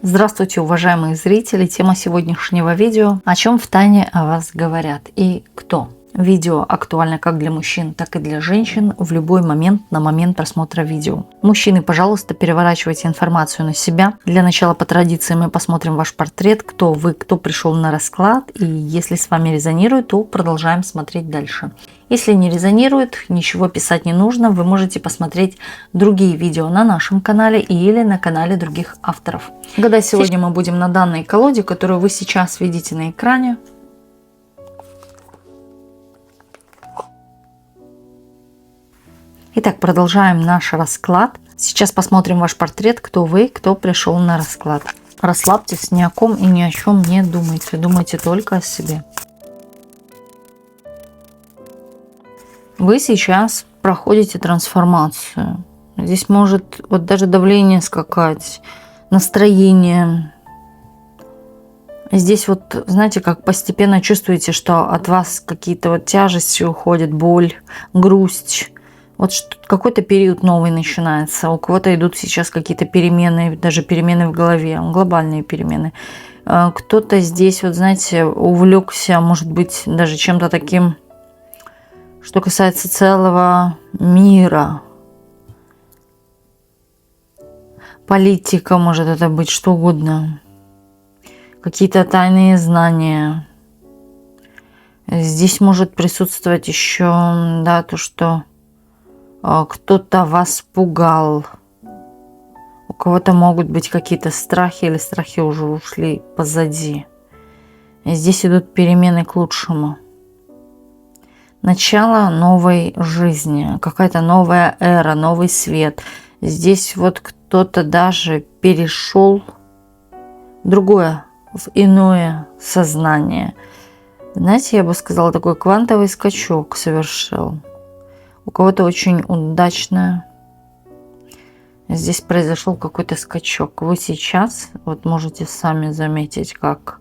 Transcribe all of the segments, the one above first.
Здравствуйте, уважаемые зрители! Тема сегодняшнего видео: о чем в тайне о вас говорят и кто. Видео актуально как для мужчин, так и для женщин в любой момент на момент просмотра видео. Мужчины, пожалуйста, переворачивайте информацию на себя. Для начала, по традиции, мы посмотрим ваш портрет, кто вы, кто пришел на расклад, и если с вами резонирует, то продолжаем смотреть дальше. Если не резонирует, ничего писать не нужно, вы можете посмотреть другие видео на нашем канале или на канале других авторов. Гадать сегодня мы будем на данной колоде, которую вы сейчас видите на экране. Итак, продолжаем наш расклад. Сейчас посмотрим ваш портрет, кто вы, кто пришел на расклад. Расслабьтесь, ни о ком и ни о чем не думайте. Думайте только о себе. Вы сейчас проходите трансформацию. Здесь может вот даже давление скакать, настроение. Здесь вот, знаете, как постепенно чувствуете, что от вас какие-то вот тяжести уходят, боль, грусть. Вот какой-то период новый начинается. У кого-то идут сейчас какие-то перемены, даже перемены в голове, глобальные перемены. Кто-то здесь, вот знаете, увлекся, может быть, даже чем-то таким, что касается целого мира. Политика, может это быть, что угодно. Какие-то тайные знания. Здесь может присутствовать еще, да, то, что кто-то вас пугал. У кого-то могут быть какие-то страхи, или страхи уже ушли позади. И здесь идут перемены к лучшему. Начало новой жизни, какая-то новая эра, новый свет. Здесь вот кто-то даже перешел в другое, в иное сознание. Знаете, я бы сказала, такой квантовый скачок совершил. У кого-то очень удачно здесь произошел какой-то скачок. Вы сейчас вот можете сами заметить, как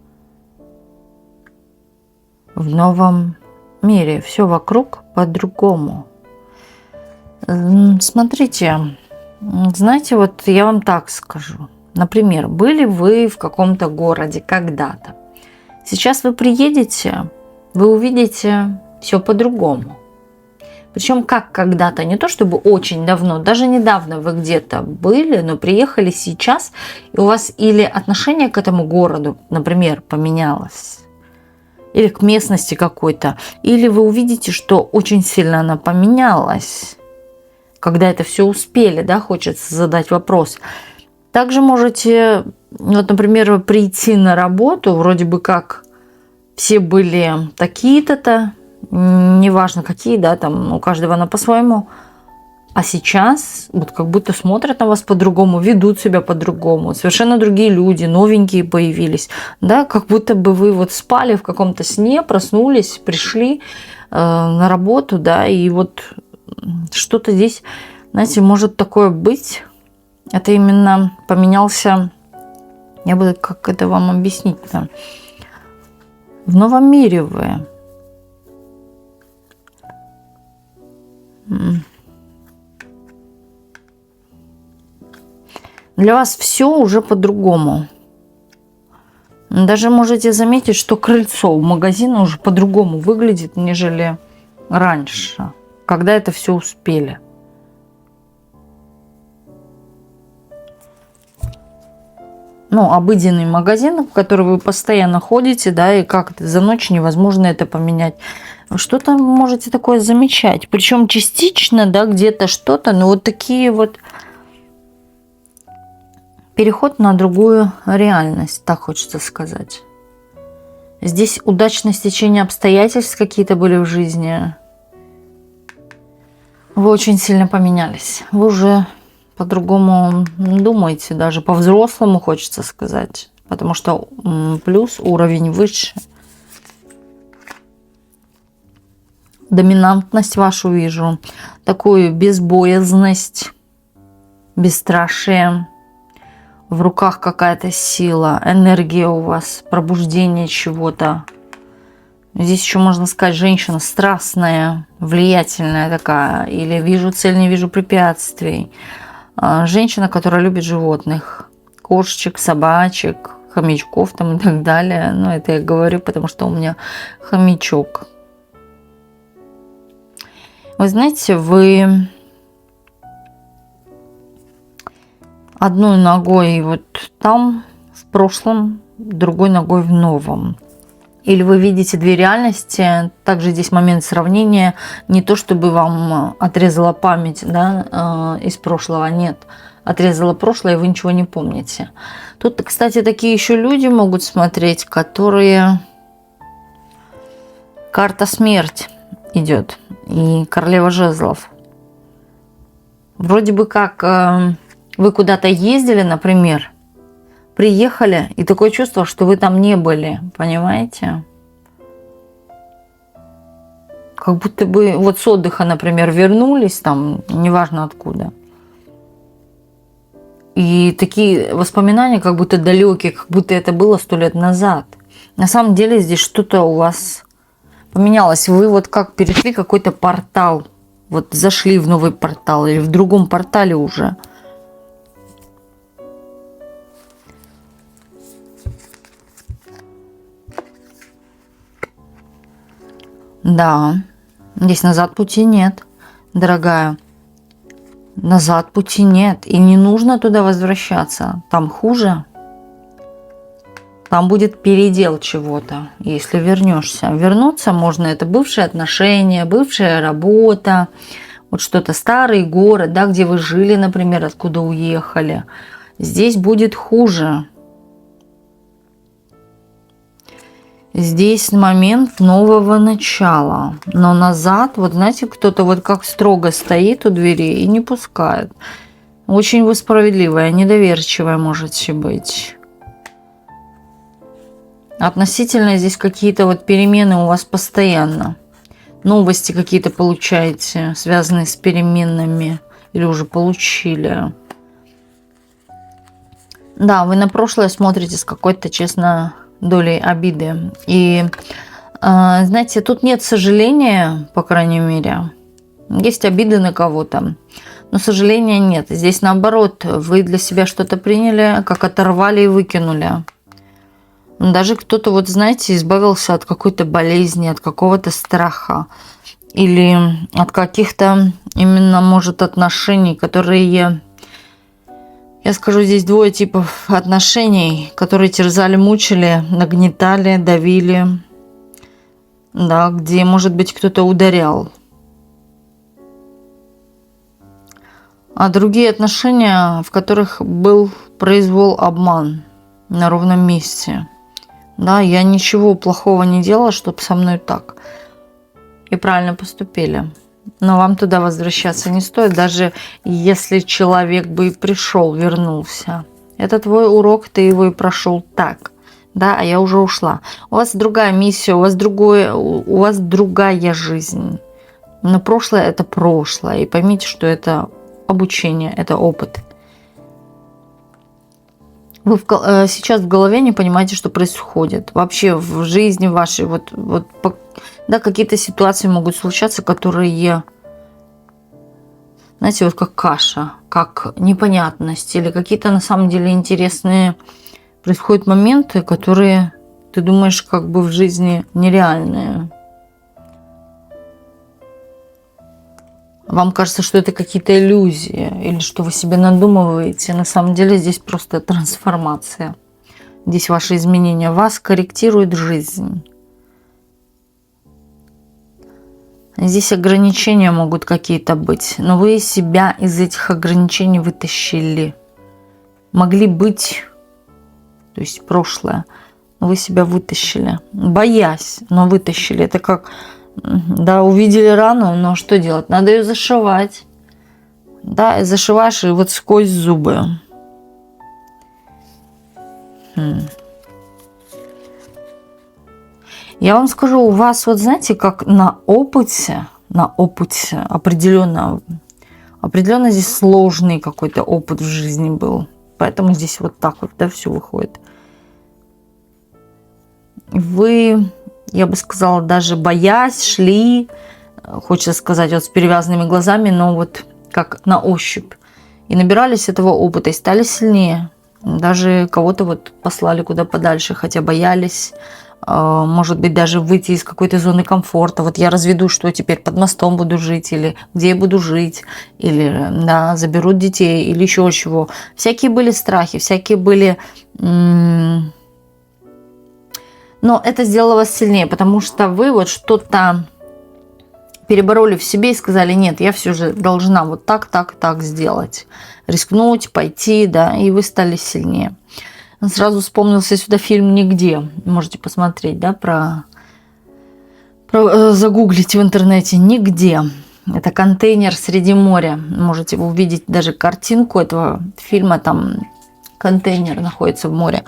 в новом мире все вокруг по-другому. Смотрите, знаете, вот я вам так скажу. Например, были вы в каком-то городе когда-то. Сейчас вы приедете, вы увидите все по-другому. Причем как когда-то, не то чтобы очень давно, даже недавно вы где-то были, но приехали сейчас, и у вас или отношение к этому городу, например, поменялось, или к местности какой-то, или вы увидите, что очень сильно она поменялась, когда это все успели, да, хочется задать вопрос. Также можете, вот, например, прийти на работу, вроде бы как все были такие-то, неважно какие, да, там у каждого она по-своему, а сейчас вот как будто смотрят на вас по-другому, ведут себя по-другому, совершенно другие люди, новенькие появились, да, как будто бы вы вот спали в каком-то сне, проснулись, пришли на работу, да, и вот что-то здесь, знаете, может такое быть, это именно поменялся, я бы, как это вам объяснить-то, в новом мире вы. Для вас все уже по-другому. Даже можете заметить, что крыльцо у магазина уже по-другому выглядит, нежели раньше, когда это все успели. Ну, обыденный магазин, в который вы постоянно ходите, да, и как-то за ночь невозможно это поменять. Что-то можете такое замечать. Причем частично, да, где-то что-то, но вот такие вот переход на другую реальность, так хочется сказать. Здесь удачное стечение обстоятельств какие-то были в жизни. Вы очень сильно поменялись. Вы уже по-другому думаете, даже по-взрослому хочется сказать. Потому что плюс уровень выше. Доминантность вашу вижу, такую безбоязность, бесстрашие, в руках какая-то сила, энергия у вас, пробуждение чего-то. Здесь еще можно сказать, женщина страстная, влиятельная такая, или вижу цель, не вижу препятствий. Женщина, которая любит животных, кошечек, собачек, хомячков там и так далее. Но это я говорю, потому что у меня хомячок. Вы знаете, вы одной ногой вот там, в прошлом, другой ногой в новом. Или вы видите две реальности. Также здесь момент сравнения. Не то, чтобы вам отрезала память, да, из прошлого, нет. Отрезала прошлое, и вы ничего не помните. Тут, кстати, такие еще люди могут смотреть, которые... Карта смерть идет. И королева жезлов. Вроде бы как вы куда-то ездили, например, приехали, и такое чувство, что вы там не были, понимаете? Как будто бы вот с отдыха, например, вернулись там, неважно откуда. И такие воспоминания как будто далекие, как будто это было 100 лет назад. На самом деле здесь что-то у вас поменялось. Вы вот как перешли какой-то портал, вот зашли в новый портал или в другом портале уже. Да, здесь назад пути нет, дорогая. Назад пути нет. И не нужно туда возвращаться. Там хуже. Там будет передел чего-то, если вернешься. Вернуться можно, это бывшие отношения, бывшая работа, вот что-то, старый город, да, где вы жили, например, откуда уехали. Здесь будет хуже. Здесь момент нового начала. Но назад, вот знаете, кто-то вот как строго стоит у двери и не пускает. Очень вы справедливая, недоверчивая можете быть. Относительно здесь какие-то вот перемены у вас постоянно. Новости какие-то получаете, связанные с переменами. Или уже получили. Да, вы на прошлое смотрите с какой-то, честно, долей обиды. И, знаете, тут нет сожаления, по крайней мере. Есть обиды на кого-то, но сожаления нет. Здесь наоборот, вы для себя что-то приняли, как оторвали и выкинули. Даже кто-то, вот знаете, избавился от какой-то болезни, от какого-то страха. Или от каких-то именно, может, отношений, которые... Я скажу, здесь двое типов отношений, которые терзали, мучили, нагнетали, давили. Да, где, может быть, кто-то ударял. А другие отношения, в которых был произвол, обман на ровном месте. Да, я ничего плохого не делала, чтобы со мной так. И правильно поступили. Но вам туда возвращаться не стоит, даже если человек бы и пришел, вернулся. Это твой урок, ты его и прошел так. Да, а я уже ушла. У вас другая миссия, у вас другая жизнь. Но прошлое – это прошлое. И поймите, что это обучение, это опыт. Вы сейчас в голове не понимаете, что происходит. Вообще в жизни вашей, да, какие-то ситуации могут случаться, которые, знаете, вот как каша, как непонятность, или какие-то на самом деле интересные происходят моменты, которые ты думаешь как бы в жизни нереальные. Вам кажется, что это какие-то иллюзии, или что вы себе надумываете. На самом деле здесь просто трансформация. Здесь ваши изменения. Вас корректирует жизнь. Здесь ограничения могут какие-то быть, но вы себя из этих ограничений вытащили. Могли быть, то есть прошлое, но вы себя вытащили. Боясь, но вытащили. Это как... Да, увидели рану, но что делать? Надо ее зашивать. Да, и зашиваешь, и вот сквозь зубы. Я вам скажу, у вас, вот знаете, как на опыте определенно здесь сложный какой-то опыт в жизни был. Поэтому здесь вот так вот, да, все выходит. Вы... Я бы сказала, даже боясь, шли, хочется сказать, вот с перевязанными глазами, но вот как на ощупь. И набирались этого опыта, и стали сильнее. Даже кого-то вот послали куда подальше, хотя боялись, может быть, даже выйти из какой-то зоны комфорта. Вот я разведу, что теперь под мостом буду жить, или где я буду жить, или да, заберут детей, или еще чего. Всякие были страхи, всякие были... Но это сделало вас сильнее, потому что вы вот что-то перебороли в себе и сказали: нет, я все же должна вот так, так, так сделать. Рискнуть, пойти, да, и вы стали сильнее. Сразу вспомнился сюда фильм «Нигде». Можете посмотреть, да, загуглить в интернете «Нигде». Это контейнер среди моря. Можете увидеть даже картинку этого фильма. Там контейнер находится в море.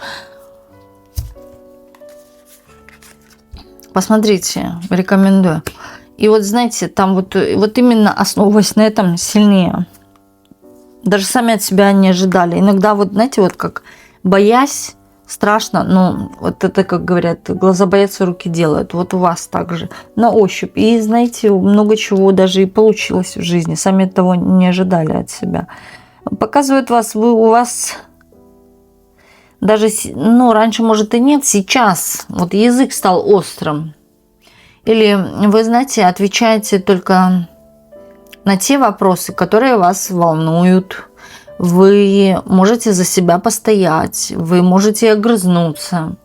Посмотрите, рекомендую. И вот знаете, там вот именно основываясь на этом сильнее. Даже сами от себя не ожидали. Иногда вот, знаете, вот как боясь, страшно, но вот это, как говорят, глаза боятся, руки делают. Вот у вас также на ощупь. И знаете, много чего даже и получилось в жизни. Сами того не ожидали от себя. Показывает вас, у вас даже, ну, раньше, может, и нет, сейчас вот язык стал острым. Или вы, знаете, отвечаете только на те вопросы, которые вас волнуют. Вы можете за себя постоять, вы можете огрызнуться.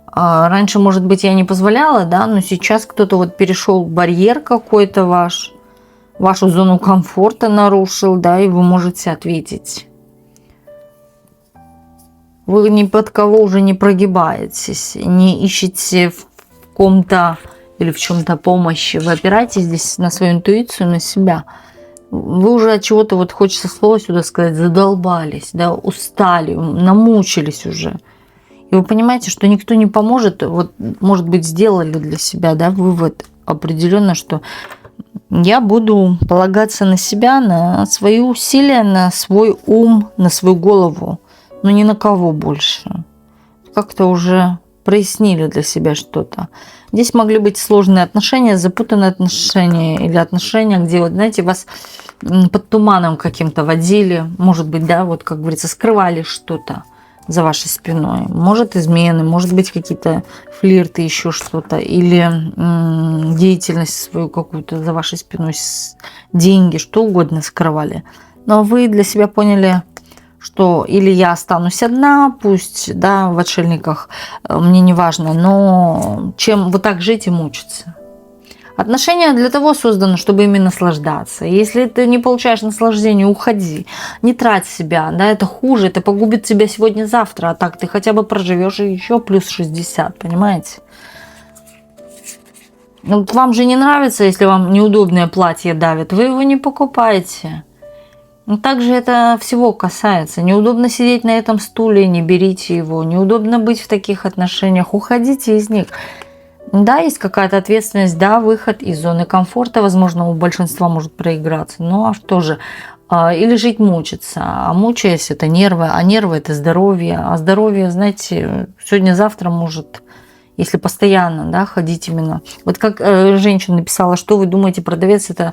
Раньше, может быть, я не позволяла, да, но сейчас кто-то вот перешел барьер какой-то вашу зону комфорта нарушил, да, и вы можете ответить. Вы ни под кого уже не прогибаетесь, не ищете в ком-то или в чем-то помощи. Вы опираетесь здесь на свою интуицию, на себя. Вы уже от чего-то, вот хочется слово сюда сказать, задолбались, да, устали, намучились уже. И вы понимаете, что никто не поможет. Вот, может быть, сделали для себя, да, вывод определенно, что я буду полагаться на себя, на свои усилия, на свой ум, на свою голову, но ни на кого больше. Как-то уже прояснили для себя что-то. Здесь могли быть сложные отношения, запутанные отношения или отношения, где, вот, знаете, вас под туманом каким-то водили, может быть, да, вот, как говорится, скрывали что-то за вашей спиной. Может, измены, может быть, какие-то флирты, еще что-то, или деятельность свою какую-то за вашей спиной, деньги, что угодно скрывали. Но вы для себя поняли, что или я останусь одна, пусть, да, в отшельниках, мне не важно, но чем вот так жить и мучиться. Отношения для того созданы, чтобы ими наслаждаться. Если ты не получаешь наслаждения, уходи, не трать себя, да, это хуже, это погубит тебя сегодня-завтра, а так ты хотя бы проживешь еще плюс 60, понимаете? Вот вам же не нравится, если вам неудобное платье давит, вы его не покупаете. Но также это всего касается. Неудобно сидеть на этом стуле, не берите его. Неудобно быть в таких отношениях, уходите из них. Да, есть какая-то ответственность, да, выход из зоны комфорта, возможно, у большинства может проиграться. Ну а что же? Или жить мучиться. А мучаясь, это нервы, а нервы это здоровье. А здоровье, знаете, сегодня-завтра может, если постоянно, да, ходить именно. Вот как женщина написала, что вы думаете, продавец это...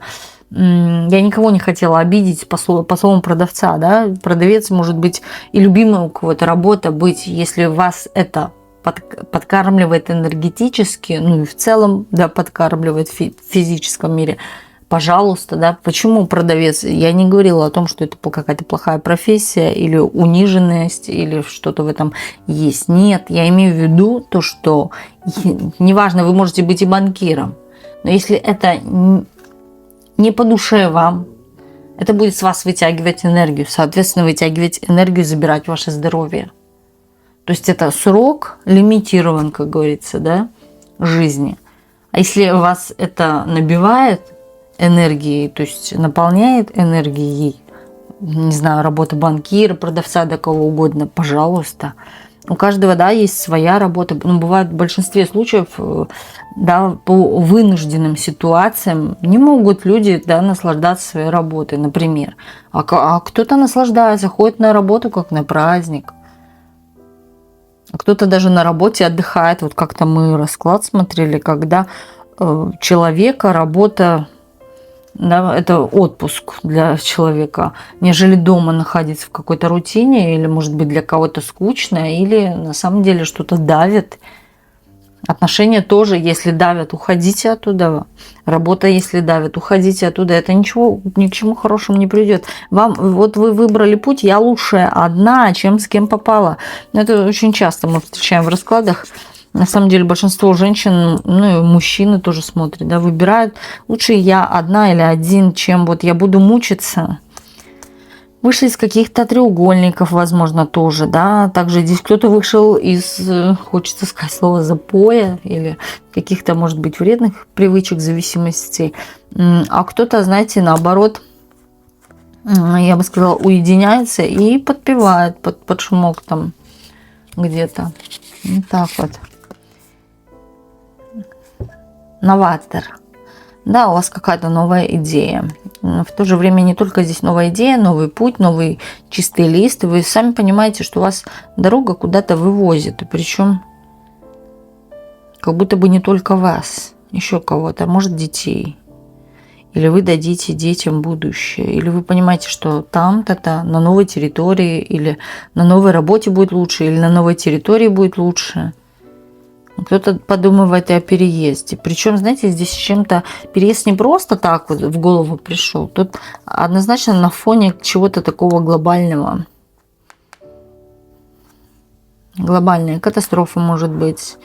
Я никого не хотела обидеть по словам продавца, да, продавец может быть и любимая у кого-то работа быть, если вас это подкармливает энергетически, ну и в целом, да, подкармливает в физическом мире, пожалуйста, да, почему продавец? Я не говорила о том, что это какая-то плохая профессия или униженность, или что-то в этом есть. Нет, я имею в виду то, что неважно, вы можете быть и банкиром, но если это не по душе вам, это будет с вас вытягивать энергию, соответственно, вытягивать энергию, забирать ваше здоровье. То есть это срок лимитирован, как говорится, да, жизни. А если вас это набивает энергией, то есть наполняет энергией, не знаю, работа банкира, продавца, да кого угодно, пожалуйста. У каждого, да, есть своя работа. Но бывает в большинстве случаев, да, по вынужденным ситуациям не могут люди, да, наслаждаться своей работой, например. А кто-то наслаждается, ходит на работу как на праздник. А кто-то даже на работе отдыхает. Вот как-то мы расклад смотрели, когда человека работа Да, это отпуск для человека, нежели дома находиться в какой-то рутине, или, может быть, для кого-то скучно, или на самом деле что-то давит. Отношения тоже, если давят, уходите оттуда. Работа, если давит, уходите оттуда. Это ничего, ни к чему хорошему не приведет. Вам, вот вы выбрали путь, я лучше одна, чем с кем попала. Это очень часто мы встречаем в раскладах. На самом деле большинство женщин, ну и мужчины тоже смотрят, да, выбирают, лучше я одна или один, чем вот я буду мучиться. Вышли из каких-то треугольников, возможно, тоже, да. Также здесь кто-то вышел из, хочется сказать слово, запоя или каких-то, может быть, вредных привычек, зависимостей. А кто-то, знаете, наоборот, я бы сказала, уединяется и подпевает под шумок там где-то. Вот так вот. Новатор. Да, у вас какая-то новая идея. В то же время не только здесь новая идея, новый путь, новый чистый лист. И вы сами понимаете, что вас дорога куда-то вывозит. И причем как будто бы не только вас, еще кого-то, а может детей. Или вы дадите детям будущее. Или вы понимаете, что там-то, на новой территории, или на новой работе будет лучше, или на новой территории будет лучше. Кто-то подумывает и о переезде. Причем, знаете, здесь чем-то переезд не просто так вот в голову пришел. Тут однозначно на фоне чего-то такого глобального. Глобальные катастрофы, может быть,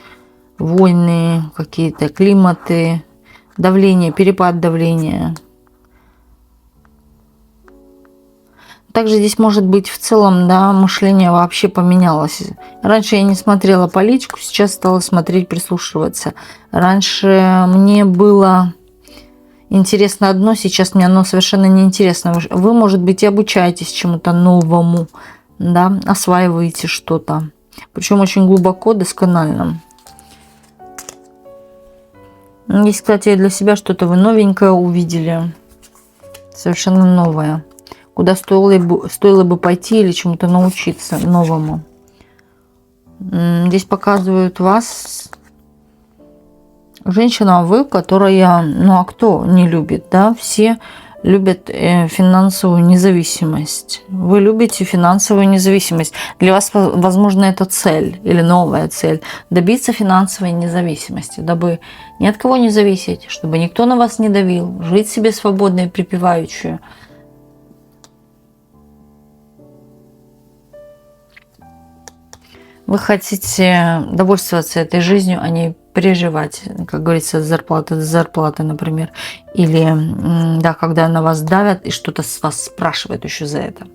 войны какие-то, климаты, давление, перепад давления. Также здесь может быть в целом, да, мышление вообще поменялось. Раньше я не смотрела политику, сейчас стала смотреть, прислушиваться. Раньше мне было интересно одно, сейчас мне оно совершенно неинтересно. Вы, может быть, и обучаетесь чему-то новому, да, осваиваете что-то. Причем очень глубоко, досконально. Здесь, кстати, для себя что-то вы новенькое увидели. Совершенно новое. Куда стоило бы пойти или чему-то научиться новому. Здесь показывают вас, женщина, вы, которая, ну а кто не любит, да, все любят финансовую независимость. Вы любите финансовую независимость. Для вас, возможно, это цель или новая цель. Добиться финансовой независимости, дабы ни от кого не зависеть, чтобы никто на вас не давил, жить себе свободно и припеваючи. Вы хотите довольствоваться этой жизнью, а не переживать, как говорится, от зарплаты до зарплаты, например. Или, да, когда на вас давят и что-то с вас спрашивают еще за это.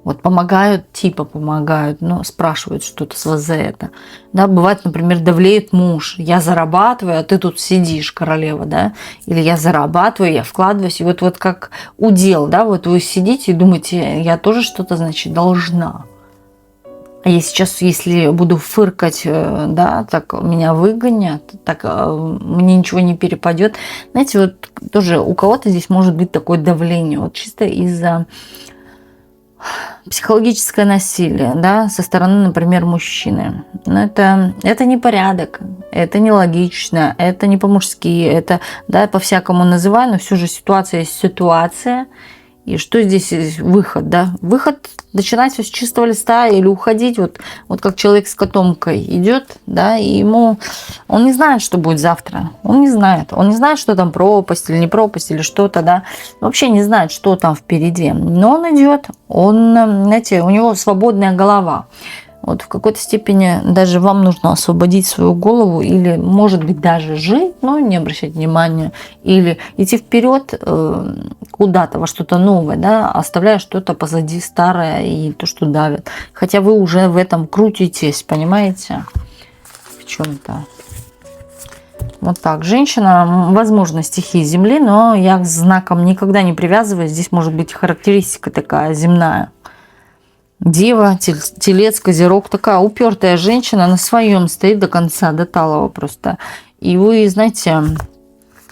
Вот помогают, типа помогают, но спрашивают что-то с вас за это. Да, бывает, например, давлеет муж. Я зарабатываю, а ты тут сидишь, королева, да. Или я зарабатываю, я вкладываюсь. И вот как удел, да, вот вы сидите и думаете, я тоже что-то, значит, должна. А я сейчас, если буду фыркать, да, так меня выгонят, так мне ничего не перепадет. Знаете, вот тоже у кого-то здесь может быть такое давление, вот чисто из-за психологическое насилие, да, со стороны, например, мужчины. Но это не порядок, это нелогично, это не по-мужски, это, да, по-всякому называю, но все же ситуация есть ситуация. И что здесь выход, да? Выход начинать с чистого листа или уходить, вот как человек с котомкой идет, да, и ему, он не знает, что будет завтра, он не знает, что там пропасть или не пропасть или что-то, да, вообще не знает, что там впереди, но он идет, он, знаете, у него свободная голова. Вот в какой-то степени даже вам нужно освободить свою голову или, может быть, даже жить, но не обращать внимания, или идти вперед куда-то, во что-то новое, да, оставляя что-то позади старое и то, что давит. Хотя вы уже в этом крутитесь, понимаете, в чем-то. Вот так. Женщина, возможно, стихии Земли, но я к знакам никогда не привязываюсь. Здесь может быть характеристика такая земная. Дева, телец, козерог, такая упертая женщина, на своем стоит до конца, до талого просто. И вы, знаете,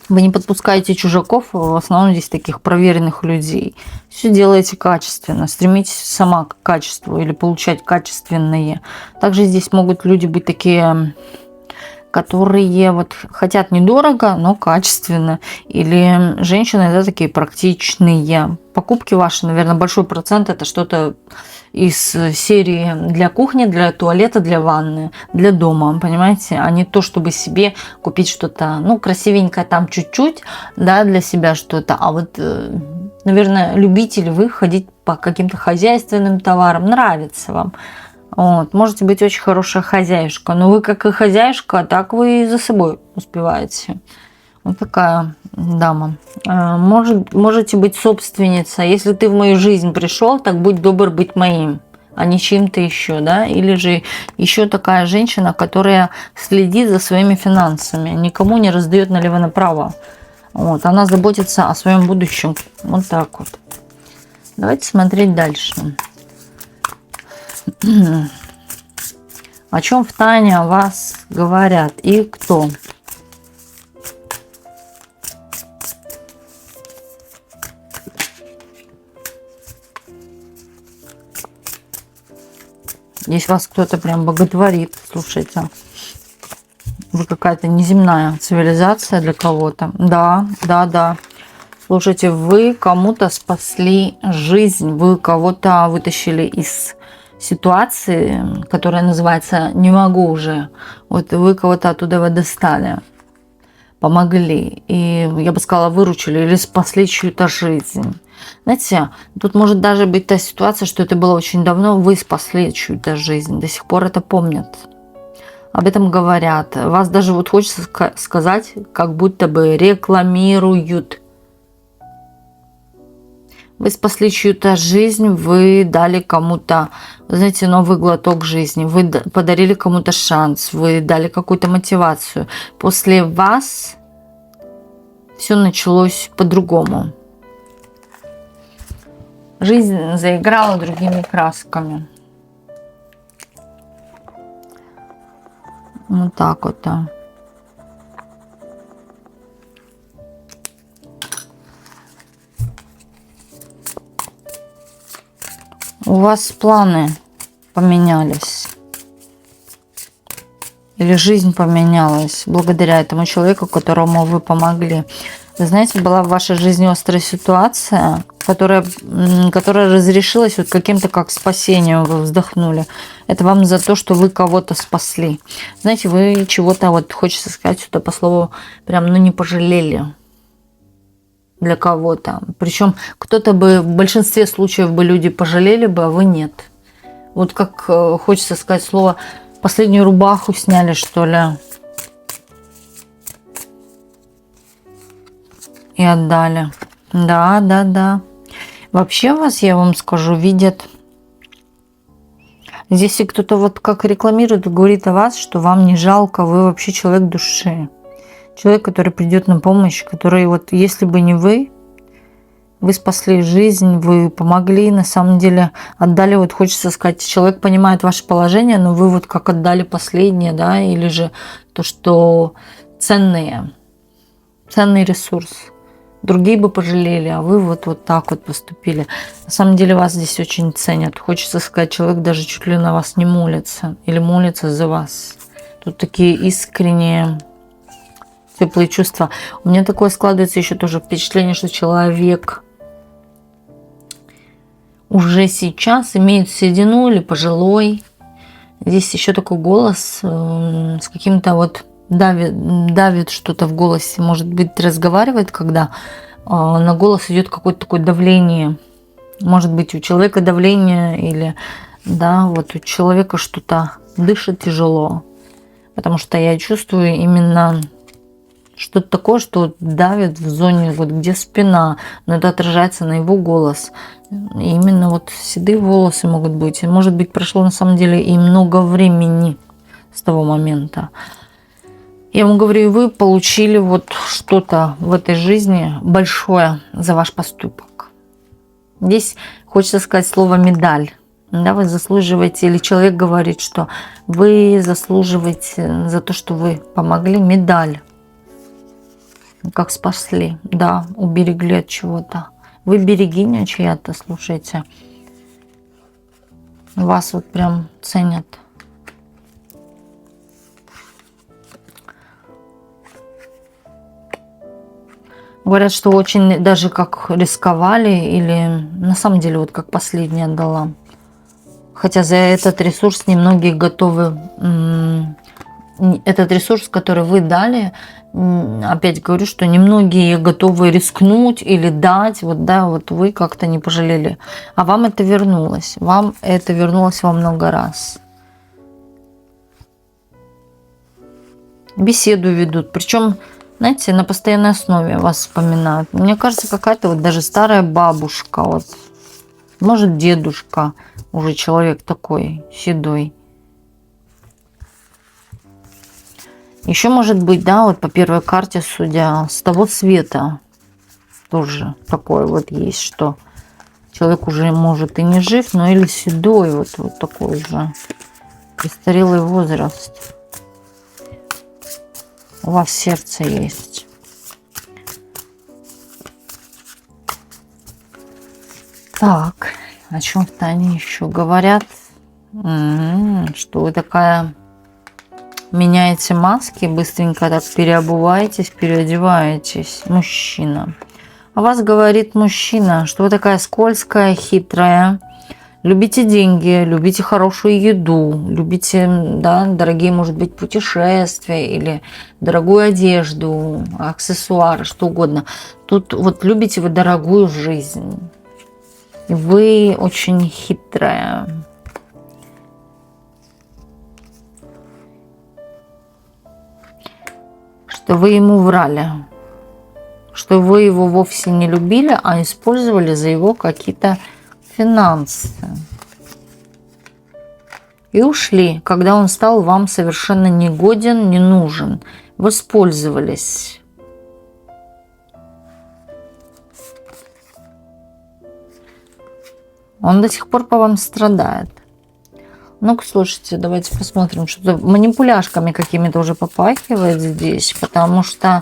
вы не подпускаете чужаков, в основном здесь таких проверенных людей. Все делаете качественно, стремитесь сама к качеству или получать качественные. Также здесь могут люди быть такие, которые вот хотят недорого, но качественно. Или женщины, да, такие практичные. Покупки ваши, наверное, большой процент это что-то из серии для кухни, для туалета, для ванны, для дома, понимаете, а не то, чтобы себе купить что-то, ну, красивенькое там чуть-чуть, да, для себя что-то, а вот, наверное, любите вы ходить по каким-то хозяйственным товарам, нравится вам. Вот. Можете быть очень хорошая хозяюшка, но вы как и хозяюшка, так вы и за собой успеваете. Вот такая дама. Можете быть собственница. Если ты в мою жизнь пришел, так будь добр быть моим, а не чьим-то еще, да? Или же еще такая женщина, которая следит за своими финансами, никому не раздает налево-направо. Вот. Она заботится о своем будущем. Вот так вот. Давайте смотреть дальше. О чем в тайне о вас говорят и кто? Здесь вас кто-то прям боготворит, слушайте. Вы какая-то неземная цивилизация для кого-то. Да, да, да. Слушайте, вы кому-то спасли жизнь, вы кого-то вытащили из ситуации, которая называется «не могу уже». Вот вы кого-то оттуда вы достали, помогли. И, я бы сказала, выручили или спасли чью-то жизнь. Знаете, тут может даже быть та ситуация, что это было очень давно, вы спасли чью-то жизнь, до сих пор это помнят. Об этом говорят. Вас даже вот хочется сказать, как будто бы рекламируют. Вы спасли чью-то жизнь, вы дали кому-то, знаете, новый глоток жизни, вы подарили кому-то шанс, вы дали какую-то мотивацию. После вас все началось по-другому. Жизнь заиграла другими красками. Вот так вот, да. У вас планы поменялись. Или жизнь поменялась благодаря этому человеку, которому вы помогли. Вы знаете, была в вашей жизни острая ситуация, которая разрешилась вот каким-то как спасением, вы вздохнули. Это вам за то, что вы кого-то спасли. Знаете, вы чего-то, вот хочется сказать что-то по слову, прям, ну, не пожалели для кого-то. Причем кто-то бы, в большинстве случаев бы люди пожалели бы, а вы нет. Вот как хочется сказать слово, последнюю рубаху сняли, что ли. И отдали. Да, да, да. Вообще вас, я вам скажу, видят. Здесь и кто-то вот как рекламирует, говорит о вас, что вам не жалко, вы вообще человек души. Человек, который придет на помощь, который вот, если бы не вы спасли жизнь, вы помогли, на самом деле отдали, вот хочется сказать, человек понимает ваше положение, но вы вот как отдали последнее, да, или же то, что ценный ресурс. Другие бы пожалели, а вы вот так вот поступили. На самом деле вас здесь очень ценят. Хочется сказать, человек даже чуть ли на вас не молится или молится за вас. Тут такие искренние, теплые чувства. У меня такое складывается еще тоже впечатление, что человек уже сейчас имеет седину или пожилой. Здесь еще такой голос с каким-то вот давит что-то в голосе. Может быть, разговаривает, когда на голос идет какое-то такое давление. Может быть, у человека давление или, да, вот у человека что-то дышит тяжело. Потому что я чувствую именно что-то такое, что давит в зоне, вот где спина, но это отражается на его голос. И именно вот седые волосы могут быть. И, может быть, прошло на самом деле и много времени с того момента. Я вам говорю, вы получили вот что-то в этой жизни большое за ваш поступок. Здесь хочется сказать слово «медаль». Да, вы заслуживаете, или человек говорит, что вы заслуживаете за то, что вы помогли, медаль. Как спасли, да, уберегли от чего-то. Вы берегиня чья-то, слушайте. Вас вот прям ценят. Говорят, что очень даже как рисковали, или на самом деле вот как последняя отдала. Хотя за этот ресурс немногие готовы, этот ресурс, который вы дали, опять говорю, что немногие готовы рискнуть или дать, вот да, вот вы как-то не пожалели. А вам это вернулось, вам это вернулось во много раз. Беседу ведут, причем, знаете, на постоянной основе вас вспоминают. Мне кажется, какая-то вот даже старая бабушка, вот, может, дедушка, уже человек такой седой. Еще может быть, да, вот по первой карте, судя, с того света тоже такое вот есть, что человек уже может и не жив, но или седой, вот такой же престарелый возраст. У вас сердце есть. Так, о чем-то они еще говорят, что вы такая меняете маски, быстренько так переобуваетесь, переодеваетесь, мужчина. О вас говорит мужчина, что вы такая скользкая, хитрая, любите деньги, любите хорошую еду, любите, да, дорогие, может быть, путешествия или дорогую одежду, аксессуары, что угодно. Тут вот любите вы дорогую жизнь. Вы очень хитрая. Что вы ему врали. Что вы его вовсе не любили, а использовали за его какие-то финансы. И ушли, когда он стал вам совершенно негоден, не нужен. Воспользовались. Он до сих пор по вам страдает. Ну-ка, слушайте, давайте посмотрим, что-то манипуляшками какими-то уже попахивает здесь, потому что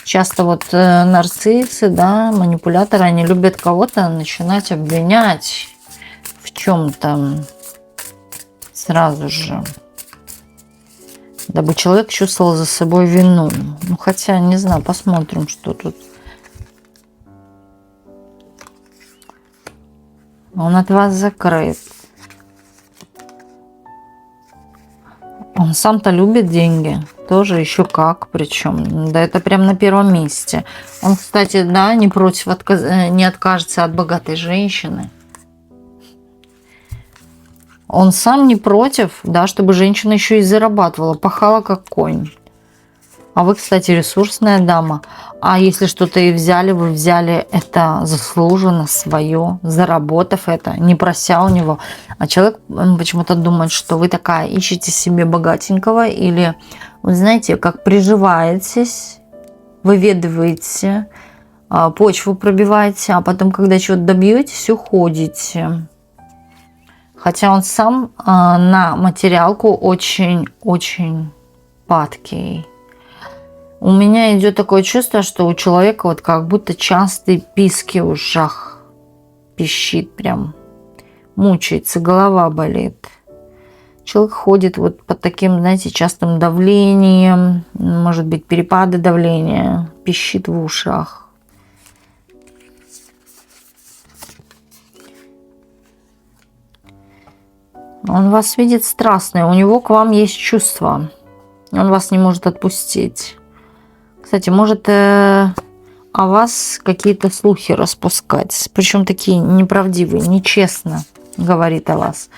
часто вот нарциссы, да, манипуляторы, они любят кого-то начинать обвинять в чем-то сразу же, дабы человек чувствовал за собой вину. Ну, хотя, не знаю, посмотрим, что тут. Он от вас закрыт. Он сам-то любит деньги. Тоже еще как. Причем. Да это прям на первом месте. Он, кстати, да, не против, не откажется от богатой женщины. Он сам не против, да, чтобы женщина еще и зарабатывала. Пахала как конь. А вы, кстати, ресурсная дама. А если что-то и взяли, вы взяли это заслуженно, свое, заработав это, не прося у него. А человек почему-то думает, что вы такая, ищете себе богатенького или, вы знаете, как приживаетесь, выведываете, почву пробиваете, а потом, когда чего-то добьетесь, уходите. Хотя он сам на материалку очень-очень падкий. У меня идет такое чувство, что у человека вот как будто частые писки в ушах. Пищит прям. Мучается, голова болит. Человек ходит вот под таким, знаете, частым давлением. Может быть, перепады давления. Пищит в ушах. Он вас видит страстный. У него к вам есть чувства. Он вас не может отпустить. Кстати, может о вас какие-то слухи распускать. Причем такие неправдивые, нечестно говорит о вас.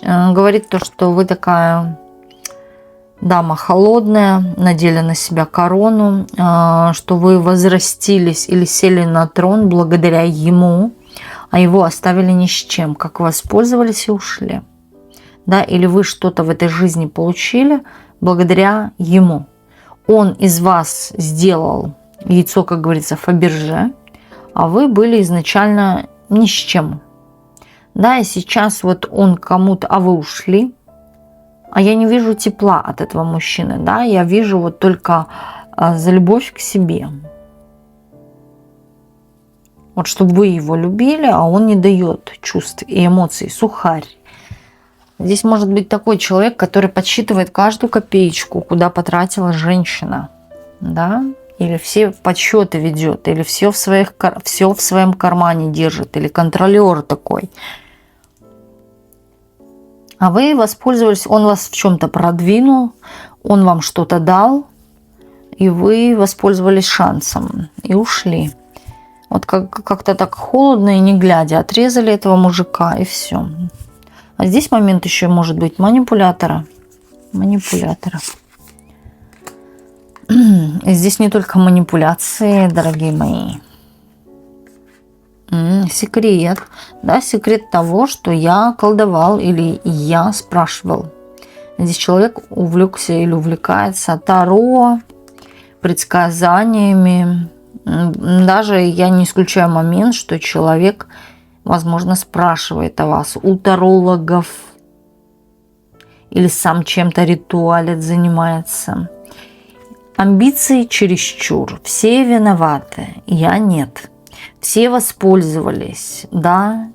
Говорит то, что вы такая дама холодная, надели на себя корону, что вы возрастились или сели на трон благодаря ему, а его оставили ни с чем, как воспользовались и ушли. Да, или вы что-то в этой жизни получили благодаря ему. Он из вас сделал яйцо, как говорится, Фаберже, а вы были изначально ни с чем. Да, и сейчас вот он кому-то, а вы ушли, а я не вижу тепла от этого мужчины, да, я вижу вот только за любовь к себе. Вот чтобы вы его любили, а он не дает чувств и эмоций, сухарь. Здесь может быть такой человек, который подсчитывает каждую копеечку, куда потратила женщина, да, или все подсчеты ведет, или все в своем кармане держит, или контролер такой. А вы воспользовались, он вас в чем-то продвинул, он вам что-то дал, и вы воспользовались шансом и ушли. Вот как-то так холодно и не глядя отрезали этого мужика, и все. А здесь момент еще может быть манипулятора. Манипулятора. Здесь не только манипуляции, дорогие мои. Секрет. Да, секрет того, что я колдовал или я спрашивал. Здесь человек увлекся или увлекается Таро, предсказаниями. Даже я не исключаю момент, что человек, возможно, спрашивает о вас у тарологов или сам чем-то ритуалит, занимается. Амбиции чересчур. Все виноваты. Я нет. Все воспользовались. Да.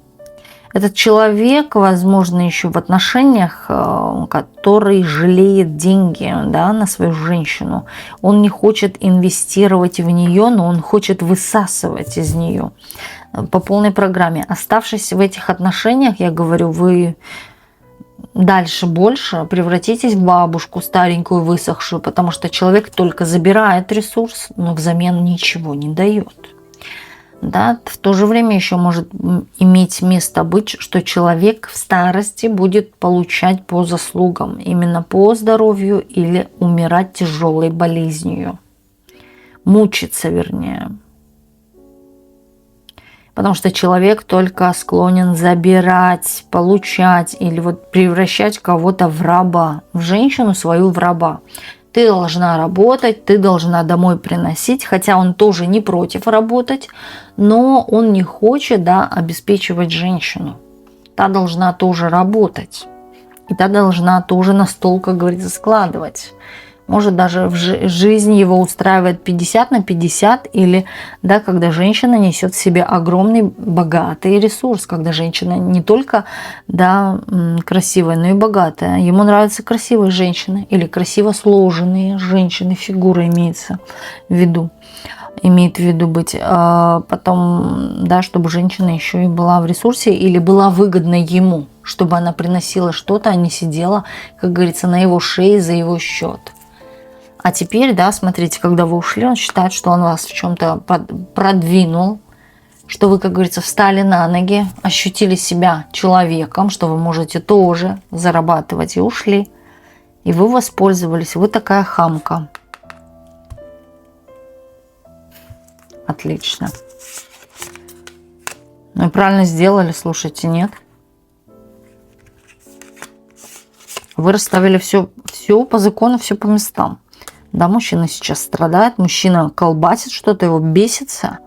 Этот человек, возможно, еще в отношениях, который жалеет деньги, да, на свою женщину. Он не хочет инвестировать в нее, но он хочет высасывать из нее по полной программе. Оставшись в этих отношениях, я говорю, вы дальше больше превратитесь в бабушку старенькую, высохшую, потому что человек только забирает ресурс, но взамен ничего не дает. Да, в то же время еще может иметь место быть, что человек в старости будет получать по заслугам, именно по здоровью, или умирать тяжелой болезнью. Мучиться, вернее. Потому что человек только склонен забирать, получать или вот превращать кого-то в раба, в женщину свою в раба. Ты должна работать, ты должна домой приносить, хотя он тоже не против работать, но он не хочет, да, обеспечивать женщину. Та должна тоже работать, и та должна тоже на стол, как говорится, складывать. Может, даже жизнь его устраивает 50 на 50, или, да, когда женщина несет в себе огромный богатый ресурс, когда женщина не только, да, красивая, но и богатая. Ему нравятся красивые женщины или красиво сложенные женщины, фигура имеется в виду. Имеет в виду быть потом, да, чтобы женщина еще и была в ресурсе или была выгодна ему, чтобы она приносила что-то, а не сидела, как говорится, на его шее за его счет. А теперь, да, смотрите, когда вы ушли, он считает, что он вас в чем-то продвинул, что вы, как говорится, встали на ноги, ощутили себя человеком, что вы можете тоже зарабатывать, и ушли. И вы воспользовались, вы такая хамка. Отлично. Ну и правильно сделали, слушайте, нет? Вы расставили все по закону, все по местам. Да, мужчина сейчас страдает, мужчина колбасит что-то, его бесится.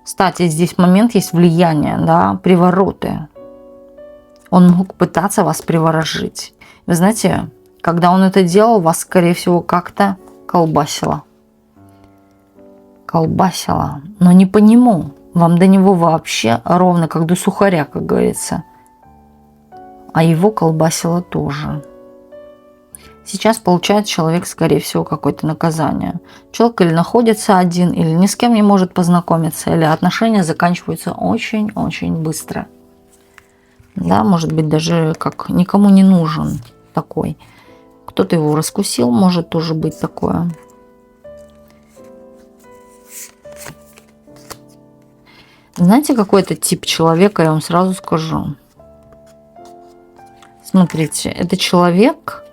Кстати, здесь момент есть влияние, да, привороты. Он мог пытаться вас приворожить. Вы знаете, когда он это делал, вас, скорее всего, как-то колбасило. Колбасило, но не по нему. Вам до него вообще ровно как до сухаря, как говорится. А его колбасило тоже. Сейчас получает человек, скорее всего, какое-то наказание. Человек или находится один, или ни с кем не может познакомиться, или отношения заканчиваются очень-очень быстро. Да, может быть, даже как никому не нужен такой. Кто-то его раскусил, может тоже быть такое. Знаете, какой это тип человека, я вам сразу скажу. Смотрите, это человек,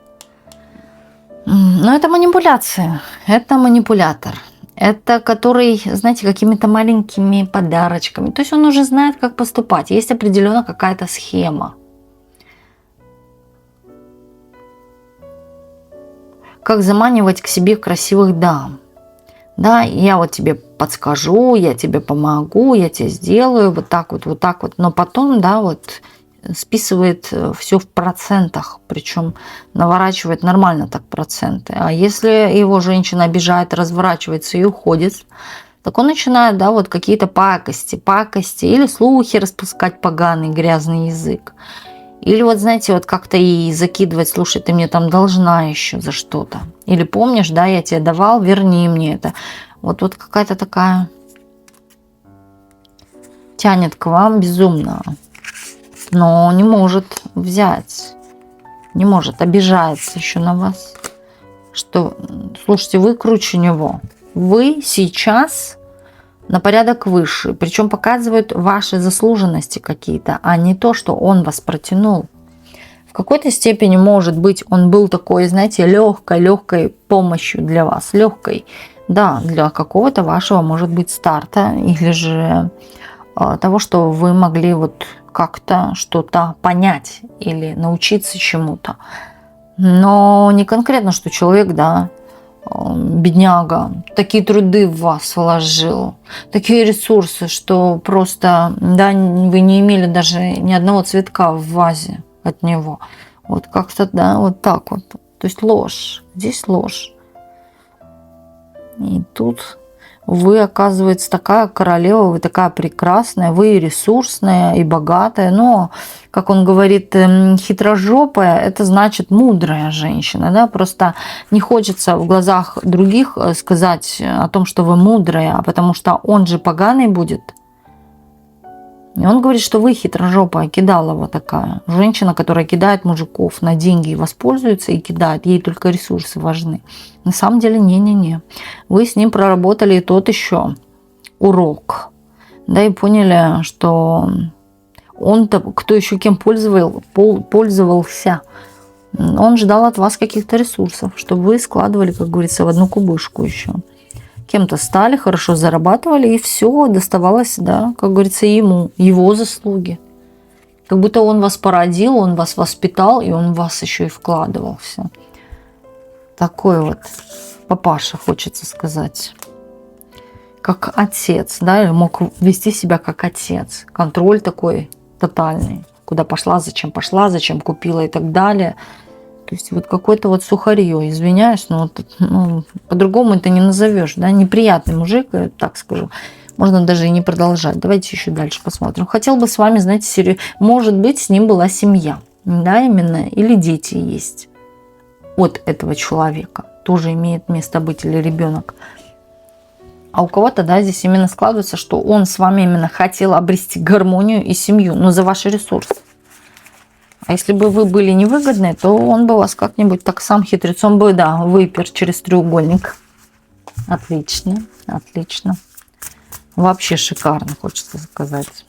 но это манипуляция, это манипулятор. Это который, знаете, какими-то маленькими подарочками. То есть он уже знает, как поступать. Есть определенно какая-то схема. Как заманивать к себе красивых дам. Да, я вот тебе подскажу, я тебе помогу, я тебе сделаю, вот так вот, вот так вот. Но потом, да, вот списывает все в процентах, причем наворачивает нормально так проценты. А если его женщина обижает, разворачивается и уходит, так он начинает, да, вот какие-то пакости или слухи распускать, поганый, грязный язык. Или вот, знаете, вот как-то и закидывать, слушай, ты мне там должна еще за что-то. Или помнишь, да, я тебе давал, верни мне это. Вот какая-то такая тянет к вам безумно, но не может взять, не может, обижается еще на вас. Что, слушайте, вы круче него. Вы сейчас на порядок выше. Причем показывают ваши заслуженности какие-то, а не то, что он вас протянул. В какой-то степени, может быть, он был такой, знаете, легкой помощью для вас. Легкой, да, для какого-то вашего, может быть, старта. Или же того, что вы могли вот как-то что-то понять или научиться чему-то. Но не конкретно, что человек, да, бедняга, такие труды в вас вложил, такие ресурсы, что просто, да, вы не имели даже ни одного цветка в вазе от него. Вот как-то, да, вот так вот. То есть ложь, здесь ложь. И тут вы, оказывается, такая королева, вы такая прекрасная, вы и ресурсная, и богатая, но, как он говорит, хитрожопая, это значит мудрая женщина, да, просто не хочется в глазах других сказать о том, что вы мудрая, потому что он же поганый будет. И он говорит, что вы хитрожопая, кидалова такая. Женщина, которая кидает мужиков на деньги и воспользуется, и кидает. Ей только ресурсы важны. На самом деле, не-не-не. Вы с ним проработали тот еще урок. Да, и поняли, что он-то, кто еще кем пользовался, он ждал от вас каких-то ресурсов, чтобы вы складывали, как говорится, в одну кубышку еще. Кем-то стали, хорошо зарабатывали, и все доставалось, да, как говорится, ему, его заслуги. Как будто он вас породил, он вас воспитал, и он в вас еще и вкладывался. Такой вот папаша, хочется сказать. Как отец, да, или мог вести себя как отец. Контроль такой тотальный. Куда пошла, зачем купила и так далее. То есть вот какое-то вот сухарье, извиняюсь, но по-другому это не назовешь, да, неприятный мужик, я так скажу. Можно даже и не продолжать. Давайте еще дальше посмотрим. Хотел бы с вами, знаете, может быть, с ним была семья, да, именно, или дети есть от этого человека. Тоже имеет место быть, или ребенок. А у кого-то, да, здесь именно складывается, что он с вами именно хотел обрести гармонию и семью, но за ваши ресурсы. А если бы вы были невыгодны, то он бы вас как-нибудь так сам хитрецом бы, да, выпер через треугольник. Отлично, отлично. Вообще шикарно, хочется сказать.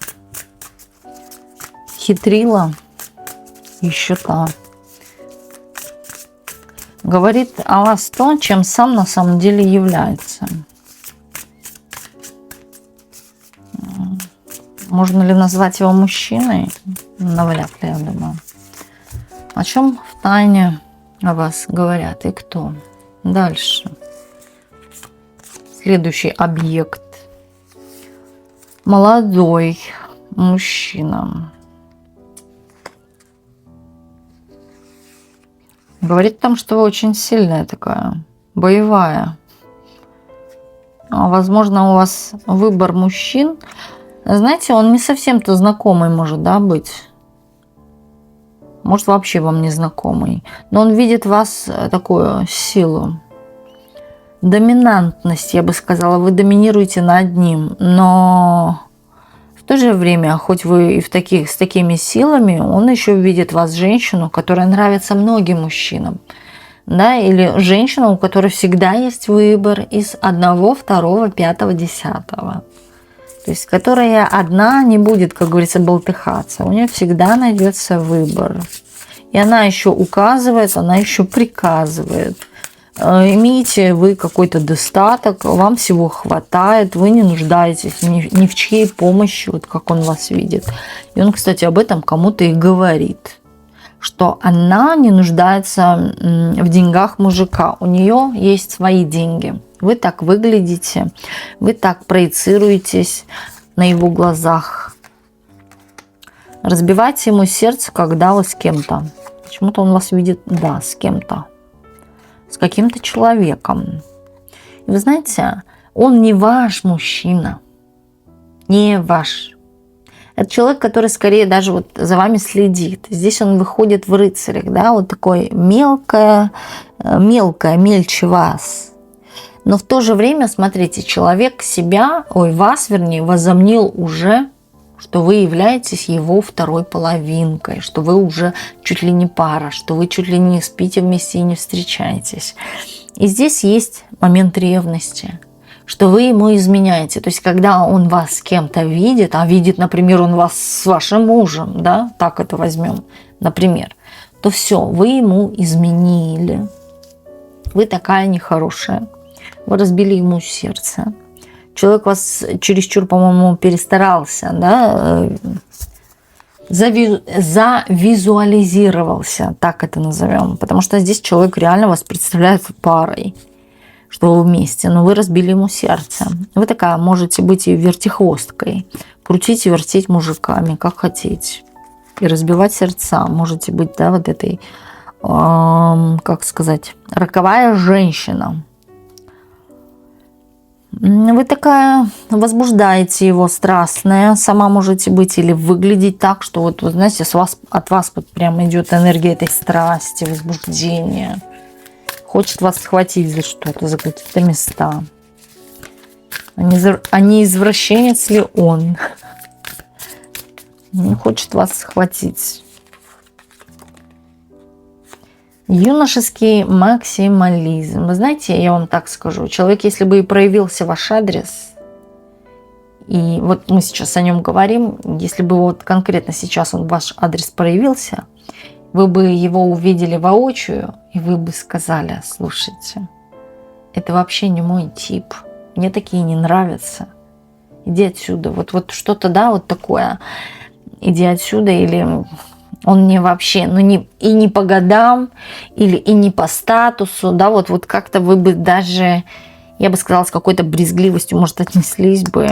Хитрила еще та. Говорит о вас то, чем сам на самом деле является. Можно ли назвать его мужчиной? Навряд ли, я думаю. О чем в тайне о вас говорят и кто? Дальше. Следующий объект. Молодой мужчина. Говорит там, что вы очень сильная такая, боевая. Возможно, у вас выбор мужчин. Знаете, он не совсем-то знакомый может, да, быть. Может, вообще вам не знакомый. Но он видит в вас такую силу. Доминантность, я бы сказала. Вы доминируете над ним. Но в то же время, хоть вы и с такими силами, он еще видит в вас женщину, которая нравится многим мужчинам. Да, или женщину, у которой всегда есть выбор из 1, 2, 5, 10. То есть, которая одна не будет, как говорится, болтыхаться. У нее всегда найдется выбор. И она еще указывает, она еще приказывает. Имеете вы какой-то достаток, вам всего хватает, вы не нуждаетесь ни в чьей помощи, вот как он вас видит. И он, кстати, об этом кому-то и говорит, что она не нуждается в деньгах мужика, у нее есть свои деньги. Вы так выглядите, вы так проецируетесь на его глазах. Разбивайте ему сердце, когда вы с кем-то. Почему-то он вас видит, да, с кем-то. С каким-то человеком. И вы знаете, он не ваш мужчина. Не ваш. Это человек, который скорее даже вот за вами следит. Здесь он выходит в рыцарях, да, вот такой мелкое, мельче вас. Но в то же время, смотрите, человек вас, вернее, возомнил уже, что вы являетесь его второй половинкой, что вы уже чуть ли не пара, что вы чуть ли не спите вместе и не встречаетесь. И здесь есть момент ревности, что вы ему изменяете. То есть, когда он вас с кем-то видит, а видит, например, он вас с вашим мужем, да, так это возьмем, например, то все, вы ему изменили. Вы такая нехорошая. Вы разбили ему сердце. Человек вас чересчур, по-моему, перестарался, да, завизуализировался, так это назовем. Потому что здесь человек реально вас представляет парой, что вы вместе, но вы разбили ему сердце. Вы такая можете быть и вертихвосткой, крутить и вертеть мужиками, как хотите, и разбивать сердца. Можете быть, да, вот этой, как сказать, роковая женщина. Вы такая возбуждаете его, страстная, сама можете быть или выглядеть так, что вот знаете, от вас прям идет энергия этой страсти, возбуждения. Хочет вас схватить за что-то, за какие-то места. А не извращенец ли он? Не хочет вас схватить. Юношеский максимализм. Вы знаете, я вам так скажу, человек, если бы и проявился ваш адрес, и вот мы сейчас о нем говорим, если бы вот конкретно сейчас он ваш адрес проявился, вы бы его увидели воочию, и вы бы сказали: слушайте, это вообще не мой тип, мне такие не нравятся, иди отсюда, вот что-то, да, вот такое, иди отсюда, или... Он мне вообще, и не по годам, или и не по статусу, да, вот как-то вы бы даже, я бы сказала, с какой-то брезгливостью, может, отнеслись бы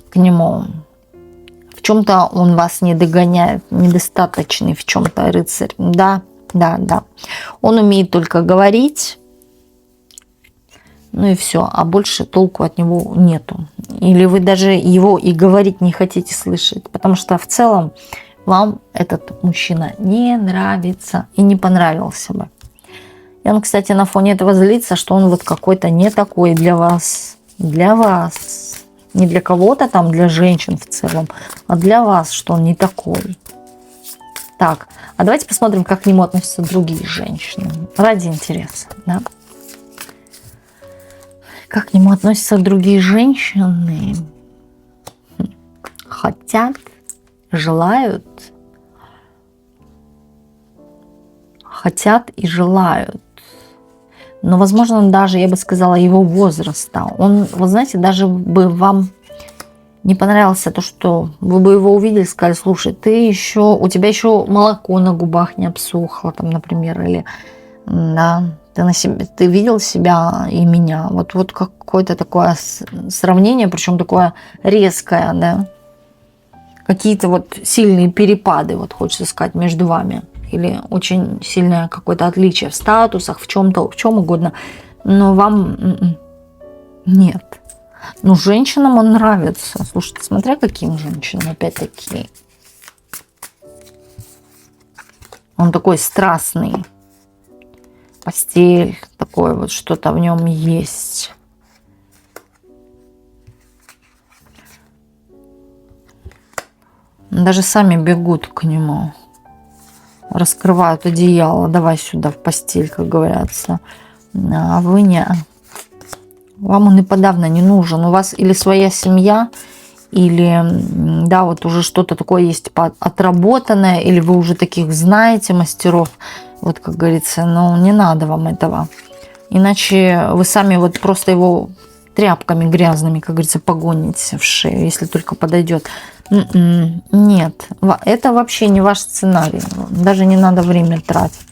к нему. В чем-то он вас не догоняет, недостаточный в чем-то рыцарь. Да. Он умеет только говорить, ну и все, а больше толку от него нету. Или вы даже его и говорить не хотите слышать, потому что в целом вам этот мужчина не нравится и не понравился бы. И он, кстати, на фоне этого злится, что он вот какой-то не такой для вас. Для вас. Не для кого-то там, для женщин в целом, а для вас, что он не такой. Так, а давайте посмотрим, как к нему относятся другие женщины. Ради интереса, да? Как к нему относятся другие женщины? Хотят, желают и желают. Но, возможно, даже, я бы сказала, его возраста. Он, вы знаете, даже бы вам не понравился то, что вы бы его увидели, сказали: слушай, у тебя еще молоко на губах не обсохло, там, например, или да, ты видел себя и меня. Вот какое-то такое сравнение, причем такое резкое, да. Какие-то вот сильные перепады, вот хочется сказать, между вами. Или очень сильное какое-то отличие в статусах, в чем-то, в чем угодно. Но вам нет. Но женщинам он нравится. Слушайте, смотря каким женщинам, опять-таки. Он такой страстный. Постель, такое вот что-то в нем есть. Даже сами бегут к нему. Раскрывают одеяло. Давай сюда в постель, как говорится. А вы не. Вам он и подавно не нужен. У вас или своя семья, или да, вот уже что-то такое есть отработанное, или вы уже таких знаете мастеров. Вот как говорится, но не надо вам этого. Иначе вы сами вот просто его тряпками грязными, как говорится, погоните в шею, если только подойдет. Нет, это вообще не ваш сценарий. Даже не надо время тратить.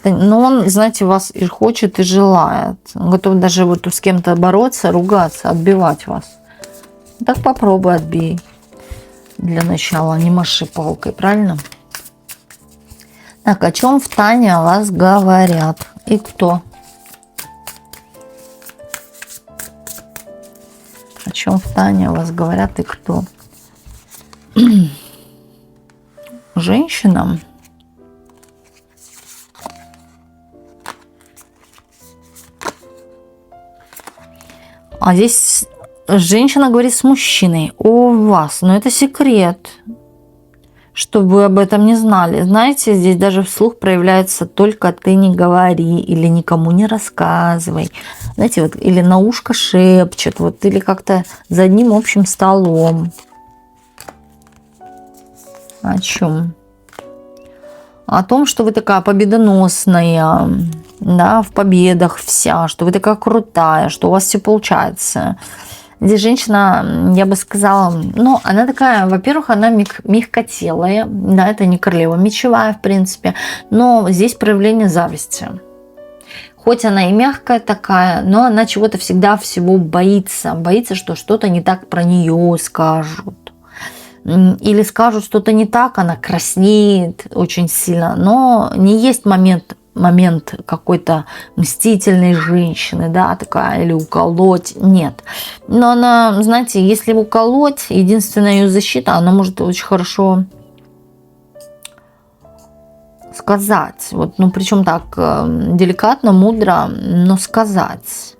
Но он, знаете, вас и хочет, и желает. Он готов даже вот с кем-то бороться, ругаться, отбивать вас. Так попробуй отбей. Для начала, не маши палкой, правильно? Так, о чем в Тане о вас говорят? И кто? О чем в Тане о вас говорят и кто? женщина. А здесь женщина говорит с мужчиной о вас, но это секрет, чтобы вы об этом не знали. Знаете, здесь даже вслух проявляется только ты не говори или никому не рассказывай. Знаете, вот или на ушко шепчет, вот, или как-то за одним общим столом. О чем? О том, что вы такая победоносная, да, в победах вся, что вы такая крутая, что у вас все получается. Здесь женщина, я бы сказала, ну, она такая, во-первых, она мягкотелая, да, это не королева мечевая, в принципе, но здесь проявление зависти. Хоть она и мягкая такая, но она чего-то всегда всего боится. Боится, что что-то не так про нее скажут. Или скажут что-то не так, она краснеет очень сильно. Но не есть момент какой-то мстительной женщины, да, такая, или уколоть, нет. Но она, знаете, если уколоть, единственная ее защита, она может очень хорошо сказать, вот, ну, причем так, деликатно, мудро, но сказать.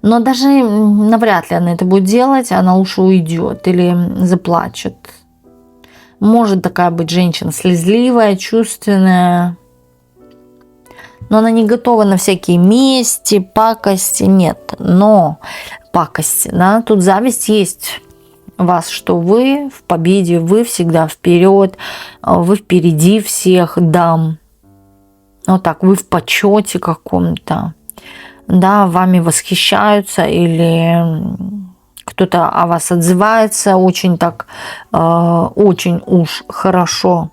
Но даже навряд ли она это будет делать, она лучше уйдет или заплачет. Может такая быть женщина слезливая, чувственная, но она не готова на всякие мести, пакости, нет. Но пакости, да, тут зависть есть у вас, что вы в победе, вы всегда вперед, вы впереди всех дам. Вот так, вы в почете каком-то, да, вами восхищаются или кто-то о вас отзывается очень так, очень уж хорошо.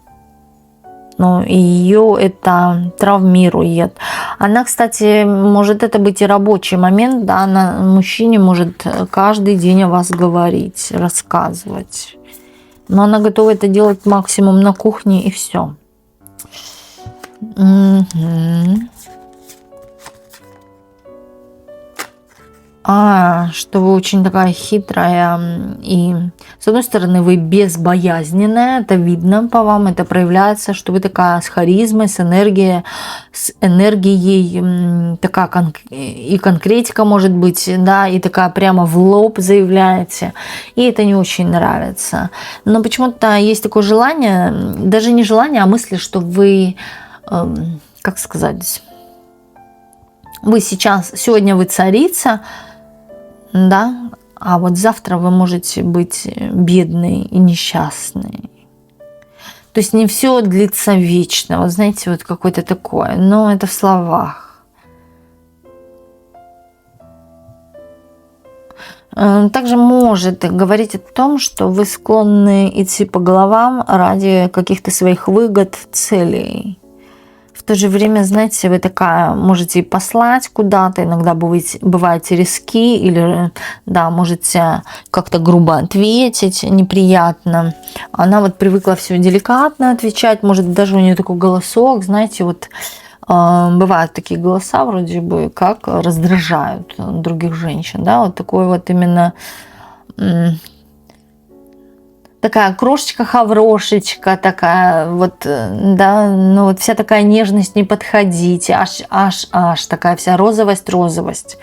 Но ее это травмирует. Она, кстати, может это быть и рабочий момент, да, она мужчине может каждый день о вас говорить, рассказывать. Но она готова это делать максимум на кухне и все. Что вы очень такая хитрая, и с одной стороны вы безбоязненная, это видно по вам, это проявляется, что вы такая с харизмой, с энергией, такая и конкретика может быть, да, и такая прямо в лоб заявляете, и это не очень нравится. Но почему-то есть такое желание, даже не желание, а мысли, что вы, как сказать, вы сегодня вы царица, да, а вот завтра вы можете быть бедной и несчастной. То есть не все длится вечно, вот знаете, вот какое-то такое, но это в словах. Также может говорить о том, что вы склонны идти по головам ради каких-то своих выгод, целей. В то же время, знаете, вы такая, можете и послать куда-то, иногда бываете риски, или, да, можете как-то грубо ответить, неприятно. Она вот привыкла все деликатно отвечать, может, даже у нее такой голосок, знаете, вот бывают такие голоса вроде бы, как раздражают других женщин, да, вот такой вот именно... Такая крошечка-хаврошечка, такая вот, да, ну вот вся такая нежность, не подходите, аж, такая вся розовость.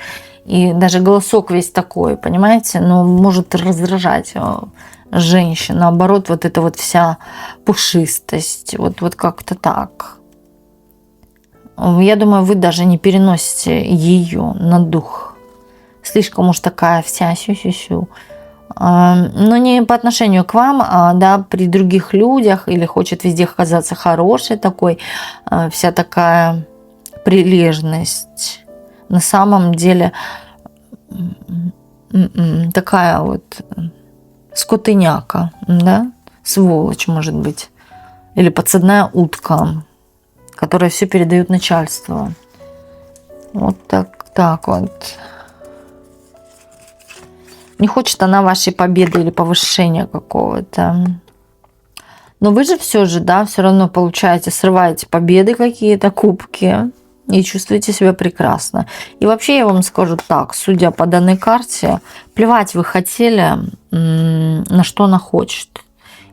И даже голосок весь такой, понимаете, ну, может раздражать женщин. Наоборот, вот эта вот вся пушистость, вот как-то так. Я думаю, вы даже не переносите ее на дух. Слишком уж такая вся сю-сю-сю. Но не по отношению к вам, да, при других людях, или хочет везде казаться хорошей такой, вся такая прилежность. На самом деле такая вот скотыняка, да, сволочь может быть, или подсадная утка, которая все передает начальству. Вот так вот. Не хочет она вашей победы или повышения какого-то. Но вы же все же, да, все равно получаете, срываете победы какие-то, кубки. И чувствуете себя прекрасно. И вообще я вам скажу так, судя по данной карте, плевать вы хотели, на что она хочет.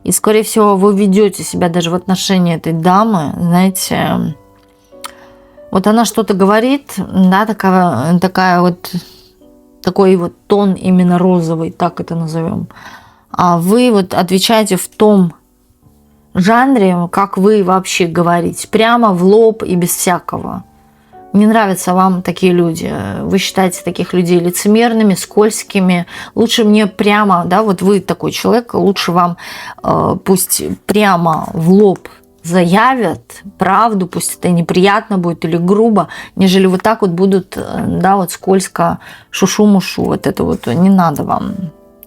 И, скорее всего, вы ведете себя даже в отношении этой дамы, знаете, вот она что-то говорит, да, такая вот, такой вот тон именно розовый, так это назовем. А вы вот отвечаете в том жанре, как вы вообще говорите, прямо в лоб и без всякого. Не нравятся вам такие люди. Вы считаете таких людей лицемерными, скользкими. Лучше мне прямо, да, вот вы такой человек, лучше вам пусть прямо в лоб заявят правду, пусть это неприятно будет или грубо, нежели вот так вот будут, да, вот скользко шушу-мушу. Вот это вот не надо вам.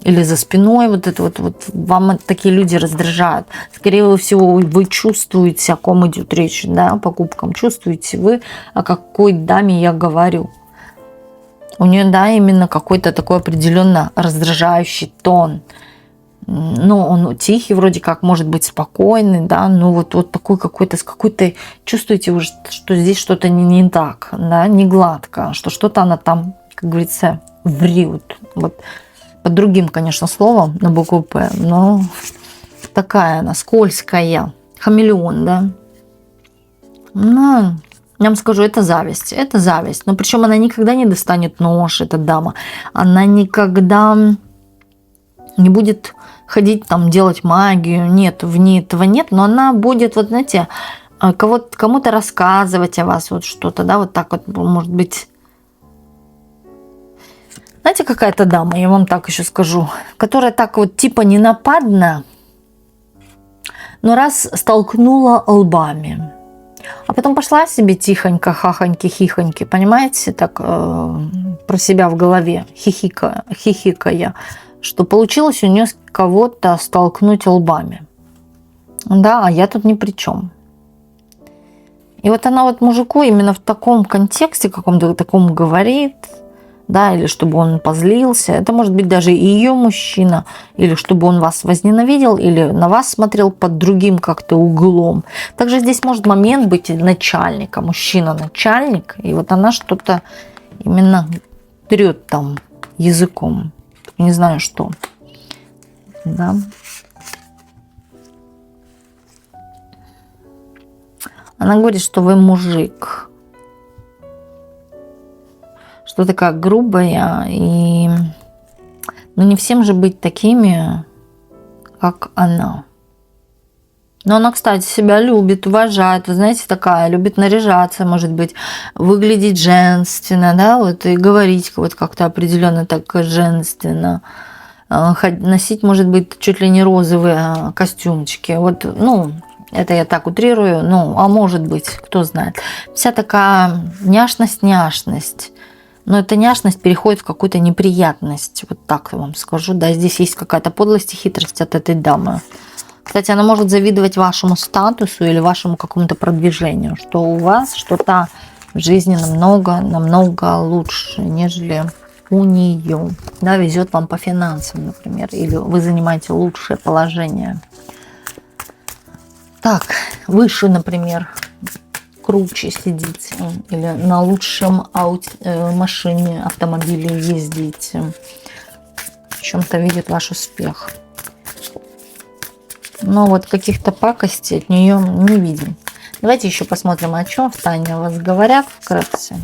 Или за спиной вот это вот вам такие люди раздражают. Скорее всего, вы чувствуете, о ком идет речь, да, покупкам. Чувствуете вы, о какой даме я говорю. У нее, да, именно какой-то такой определенно раздражающий тон. Ну, он тихий, вроде как, может быть спокойный, да, но вот такой какой-то, с какой-то, чувствуете вы, что здесь что-то не так, да, не гладко, что что-то она там, как говорится, врет. Вот. Под другим, конечно, словом на букву «П», но такая она, скользкая, хамелеон, да. Ну, я вам скажу, это зависть, это зависть. Но причем она никогда не достанет нож, эта дама. Она никогда не будет ходить там, делать магию. Нет, в ней этого нет, но она будет, вот знаете, кому-то рассказывать о вас, вот что-то, да, вот так вот, может быть. Знаете, какая-то дама, я вам так еще скажу, которая так вот типа не нападна, но раз столкнула лбами, а потом пошла себе тихонько, хахоньки, хихоньки, понимаете, так про себя в голове, хихикая, что получилось у нее кого-то столкнуть лбами. Да, а я тут ни при чем. И вот она вот мужику именно в таком контексте, каком-то таком говорит, да, или чтобы он позлился. Это может быть даже и ее мужчина, или чтобы он вас возненавидел, или на вас смотрел под другим как-то углом. Также здесь может момент быть начальника, мужчина-начальник, и вот она что-то именно трет там языком. Не знаю что. Да. Она говорит, что вы мужик. Что такая грубая, и ну не всем же быть такими, как она. Но она, кстати, себя любит, уважает, вы знаете, такая, любит наряжаться, может быть, выглядеть женственно, да, вот, и говорить вот как-то определенно так женственно, носить, может быть, чуть ли не розовые костюмчики, вот, ну, это я так утрирую, ну, а может быть, кто знает. Вся такая няшность, но эта няшность переходит в какую-то неприятность, вот так я вам скажу, да, здесь есть какая-то подлость и хитрость от этой дамы. Кстати, она может завидовать вашему статусу или вашему какому-то продвижению, что у вас что-то в жизни намного лучше, нежели у нее. Да, везет вам по финансам, например, или вы занимаете лучшее положение. Так, выше, например, круче сидите, или на лучшем машине, автомобиле ездите, в чем-то видит ваш успех. Но вот каких-то пакостей от нее не видим. Давайте еще посмотрим, о чем в тайне у вас говорят вкратце.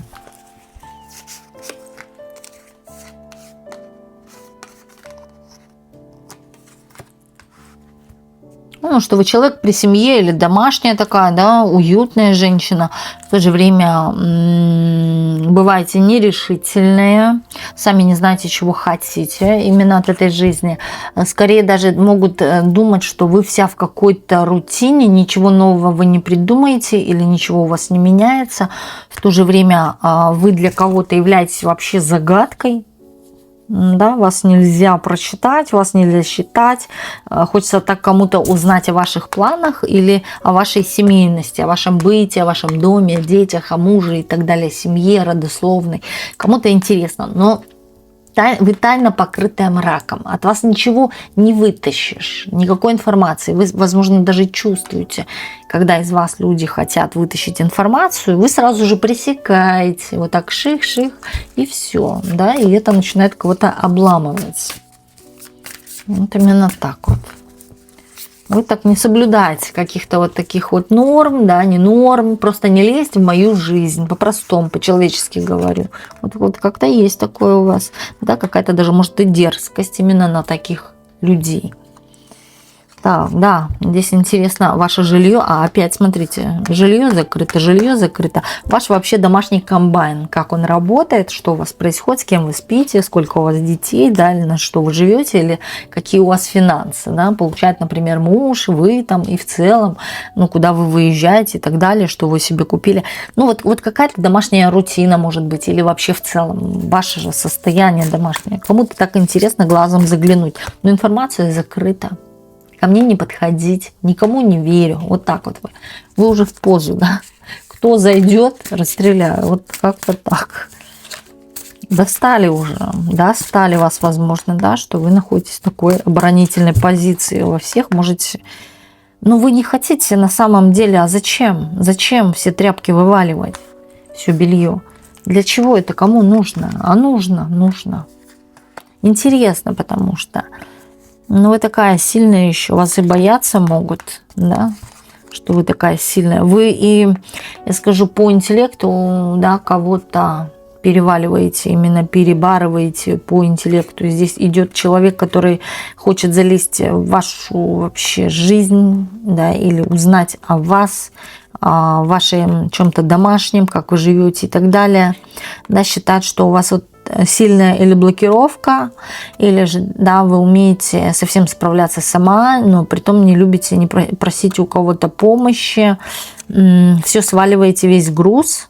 Ну, что вы человек при семье или домашняя такая, да, уютная женщина. В то же время бываете нерешительные, сами не знаете, чего хотите именно от этой жизни. Скорее даже могут думать, что вы вся в какой-то рутине, ничего нового вы не придумаете или ничего у вас не меняется. В то же время вы для кого-то являетесь вообще загадкой. Да, вас нельзя прочитать, вас нельзя считать. Хочется так кому-то узнать о ваших планах или о вашей семейности, о вашем быте, о вашем доме, о детях, о муже и так далее, семье, родословной. Кому-то интересно, но вы тайно покрытая мраком. От вас ничего не вытащишь, никакой информации. Вы, возможно, даже чувствуете, когда из вас люди хотят вытащить информацию, вы сразу же пресекаете, вот так ших-ших, и все. Да? И это начинает кого-то обламывать. Вот именно так вот. Вы так не соблюдаете каких-то вот таких вот норм, да, не норм, просто не лезть в мою жизнь, по-простому, по-человечески говорю. Вот как-то есть такое у вас, да, какая-то даже, может, и дерзкость именно на таких людей. Так, да, здесь интересно ваше жилье. А опять, смотрите, жилье закрыто, жилье закрыто. Ваш вообще домашний комбайн, как он работает, что у вас происходит, с кем вы спите, сколько у вас детей, да, или на что вы живете, или какие у вас финансы, да, получает, например, муж, вы там и в целом, ну, куда вы выезжаете и так далее, что вы себе купили. Ну, вот какая-то домашняя рутина, может быть, или вообще в целом ваше же состояние домашнее. Кому-то так интересно глазом заглянуть, но информация закрыта. Ко мне не подходить, никому не верю. Вот так вот вы уже в позу, да? Кто зайдет, расстреляю. Вот как-то так. Достали уже, достали вас, возможно, да, что вы находитесь в такой оборонительной позиции во всех. Можете, но вы не хотите на самом деле, а зачем? Зачем все тряпки вываливать, все белье? Для чего это кому нужно? А нужно. Интересно, потому что... Ну, вы такая сильная еще, вас и бояться могут, да, что вы такая сильная. Вы и, я скажу, по интеллекту, да, кого-то переваливаете, именно перебарываете по интеллекту. Здесь идет человек, который хочет залезть в вашу вообще жизнь, да, или узнать о вас, о вашем чем-то домашнем, как вы живете и так далее, да, считать, что у вас вот сильная или блокировка, или же, да, вы умеете совсем справляться сама, но при том не любите не просить у кого-то помощи, все сваливаете, весь груз,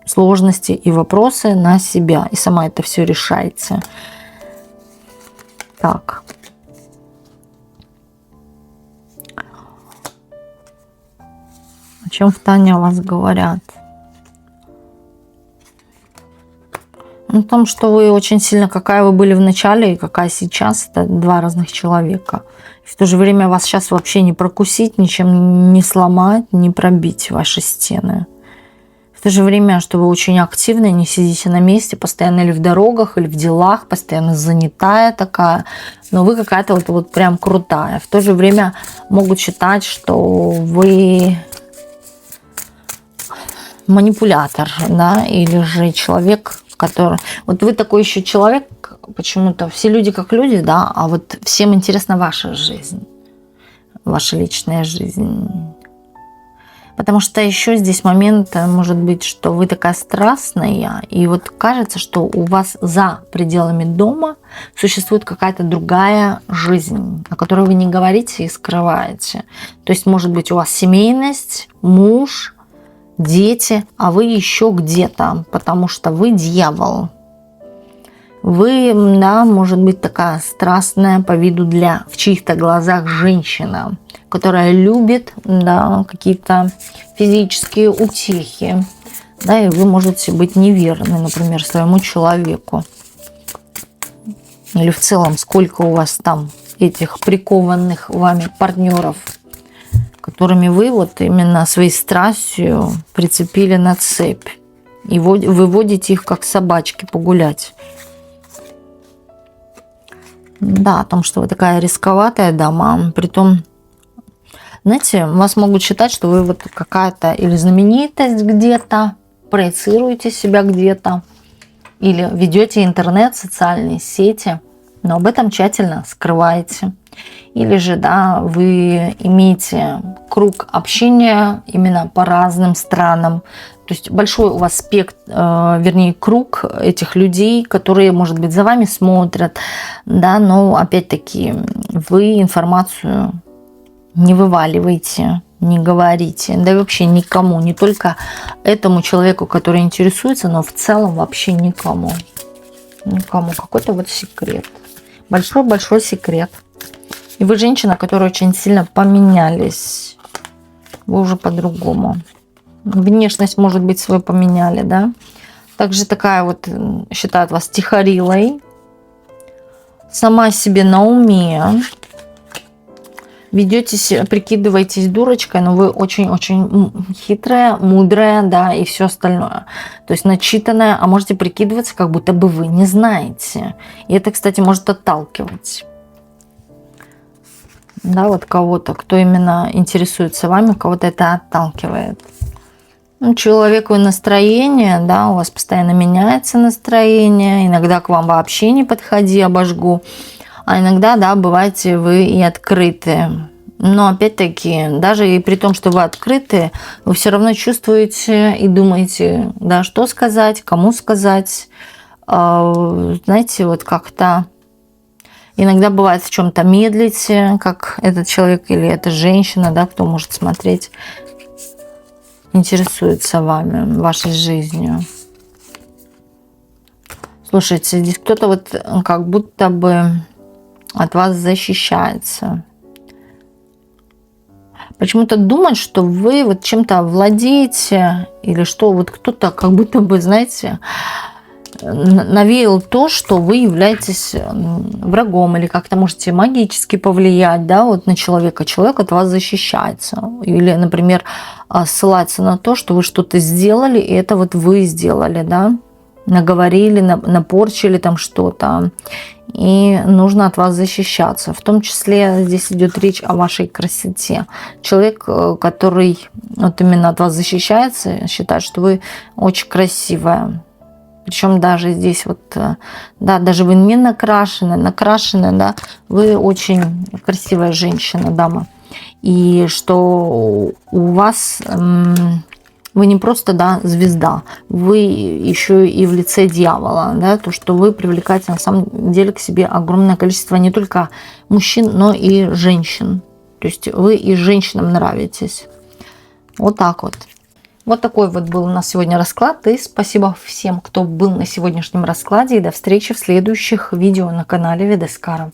сложности и вопросы на себя, и сама это все решаете. Так. О чем в Тане о вас говорят? О том, что вы очень сильно, какая вы были в начале и какая сейчас, это два разных человека. В то же время вас сейчас вообще не прокусить, ничем не сломать, не пробить ваши стены. В то же время, что вы очень активны, не сидите на месте, постоянно или в дорогах, или в делах, постоянно занятая такая, но вы какая-то вот прям крутая. В то же время могут считать, что вы манипулятор, да, или же человек, который... Вот вы такой еще человек, почему-то все люди как люди, да, а вот всем интересна ваша жизнь, ваша личная жизнь. Потому что еще здесь момент может быть, что вы такая страстная, и вот кажется, что у вас за пределами дома существует какая-то другая жизнь, о которой вы не говорите и скрываете. То есть, может быть, у вас семейность, муж, дети, а вы еще где-то, потому что вы дьявол. Вы, да, может быть, такая страстная по виду в чьих-то глазах женщина, которая любит, да, какие-то физические утехи, да, и вы можете быть неверны, например, своему человеку. Или в целом, сколько у вас там этих прикованных вами партнеров, которыми вы вот именно своей страстью прицепили на цепь и выводите их как собачки погулять. Да, о том, что вы такая рисковатая дама, притом, знаете, вас могут считать, что вы вот какая-то или знаменитость где-то, проецируете себя где-то, или ведете интернет, социальные сети, но об этом тщательно скрываете. Или же, да, вы имеете круг общения именно по разным странам. То есть большой у вас спектр, вернее, круг этих людей, которые, может быть, за вами смотрят, да, но опять-таки вы информацию не вываливаете, не говорите, да и вообще никому, не только этому человеку, который интересуется, но в целом вообще никому. Никому. Какой-то вот секрет. Большой-большой секрет. И вы женщина, которая очень сильно поменялись. Вы уже по-другому. Внешность, может быть, свою поменяли, да? Также такая вот, считают вас тихорилой. Сама себе на уме. Ведетесь, прикидываетесь дурочкой, но вы очень-очень хитрая, мудрая, да, и все остальное. То есть начитанная, а можете прикидываться, как будто бы вы не знаете. И это, кстати, может отталкивать. да, вот кого-то, кто именно интересуется вами, кого-то это отталкивает. Ну, человеку настроение, да, у вас постоянно меняется настроение, иногда к вам вообще не подходи, обожгу, а иногда, да, бываете вы и открыты. Но опять-таки, даже и при том, что вы открыты, вы все равно чувствуете и думаете, да, что сказать, кому сказать. Знаете, вот как-то иногда бывает в чем-то медлите, как этот человек или эта женщина, да, кто может смотреть, интересуется вами, вашей жизнью. Слушайте, здесь кто-то вот как будто бы от вас защищается. Почему-то думает, что вы вот чем-то владеете, или что вот кто-то как будто бы, знаете, навеял то, что вы являетесь врагом, или как-то можете магически повлиять, да, вот на человека. Человек от вас защищается. Или, например, ссылается на то, что вы что-то сделали, и это вот вы сделали, да, наговорили, напорчили там что-то. И нужно от вас защищаться. В том числе здесь идет речь о вашей красоте. Человек, который вот именно от вас защищается, считает, что вы очень красивая. Причем даже здесь вот, да, даже вы не накрашены, да, вы очень красивая женщина, дама. И что у вас, вы не просто, да, звезда, вы еще и в лице дьявола, да, то, что вы привлекаете на самом деле к себе огромное количество не только мужчин, но и женщин. То есть вы и женщинам нравитесь. Вот так вот. Вот такой вот был у нас сегодня расклад. И спасибо всем, кто был на сегодняшнем раскладе. И до встречи в следующих видео на канале Ведескара.